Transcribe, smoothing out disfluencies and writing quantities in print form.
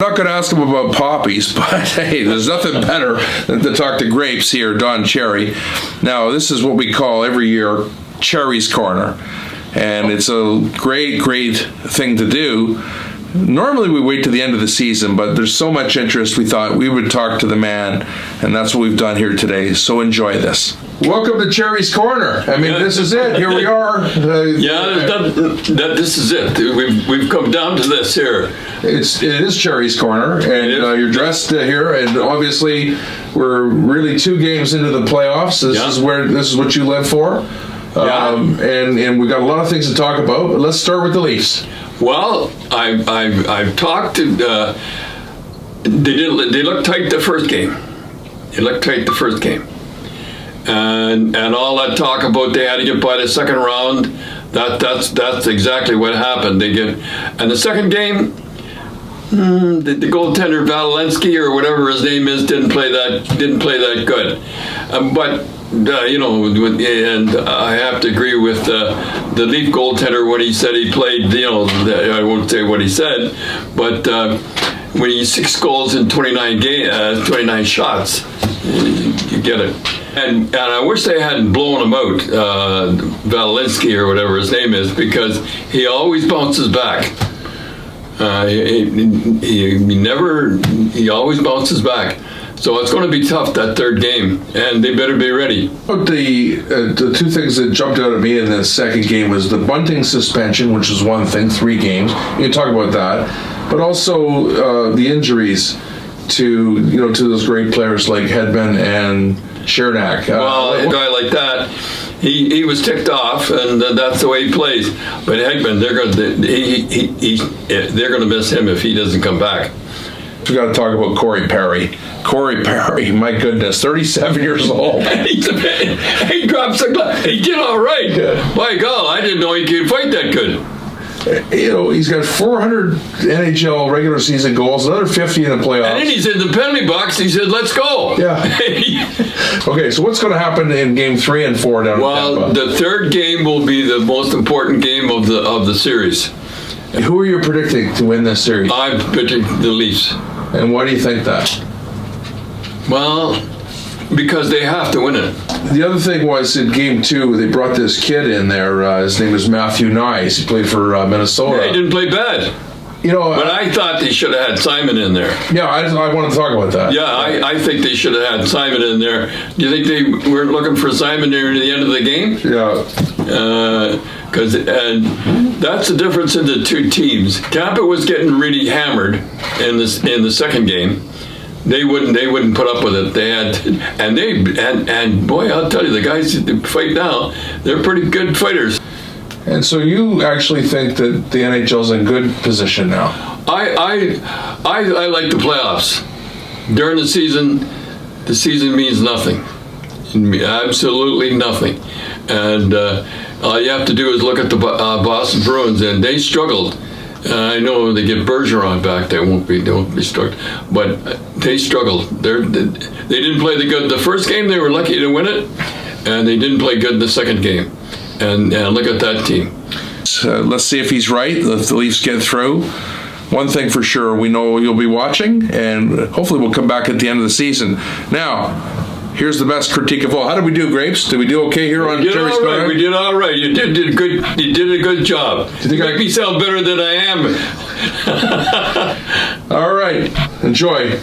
not going to ask him about poppies, but hey, there's nothing better than to talk to Grapes here, Don Cherry. Now, this is what we call every year Cherry's Corner, and it's a great, great thing to do. Normally we wait to the end of the season, but there's so much interest, we thought we would talk to the man, and that's what we've done here today. So enjoy this. Welcome to Cherry's Corner. I mean, this is it. Here we are. This is it. We've come down to this here. It is Cherry's Corner, and you're dressed here, and obviously we're really 2 games into the playoffs. This is what you live for. And we've got a lot of things to talk about, but let's start with the Leafs. Well, I've talked to. They looked tight the first game. And all that talk about they had to get by the second round. That's exactly what happened. And the second game, the goaltender Valensky or whatever his name is didn't play that good. And I have to agree with the Leaf goaltender when he said he played. I won't say what he said, but when he's 6 goals in 29 shots, you get it. And I wish they hadn't blown him out, Valensky or whatever his name is, because he always bounces back. He always bounces back. So it's going to be tough, that third game, and they better be ready. The 2 things that jumped out at me in the second game was the Bunting suspension, which was one thing, 3 games. You can talk about that, but also the injuries to those great players like Hedman and Chernak. A guy like that, he was ticked off, and that's the way he plays. But Hedman, they're going to miss him if he doesn't come back. We got to talk about Corey Perry. Corey Perry, my goodness, 37 years old. He drops a glass. He did all right. Yeah. My God, I didn't know he could fight that good. He's got 400 NHL regular season goals, another 50 in the playoffs. And then he's in the penalty box. He said, "Let's go." Yeah. Okay, so what's going to happen in game 3 and 4 down in Tampa? Well, the third game will be the most important game of the series. Who are you predicting to win this series? I'm predicting the Leafs. And why do you think that? Well, because they have to win it. The other thing was in game 2, they brought this kid in there. His name was Matthew Nyes. He played for Minnesota. Yeah, he didn't play bad. But I thought they should have had Simon in there. Yeah, I want to talk about that. Yeah, I think they should have had Simon in there. Do you think they weren't looking for Simon near the end of the game? Yeah. And that's the difference in the 2 teams. Tampa was getting really hammered in the second game. They wouldn't put up with it. They had, and boy, I'll tell you, the guys that fight now, they're pretty good fighters. And so you actually think that the NHL's in good position now? I like the playoffs. During the season means nothing. Absolutely nothing. And all you have to do is look at the Boston Bruins, and they struggled. I know they get Bergeron back; they won't be struck, but they struggled. They didn't play the first game. They were lucky to win it, and they didn't play good in the second game. And look at that team. Let's see if he's right. If the Leafs get through. One thing for sure, we know you'll be watching, and hopefully we'll come back at the end of the season. Now, here's the best critique of all. How did we do, Grapes? Did we do okay here on Cherry's Corner? We did all right. You did good. You did a good job. You make me sound better than I am. All right. Enjoy.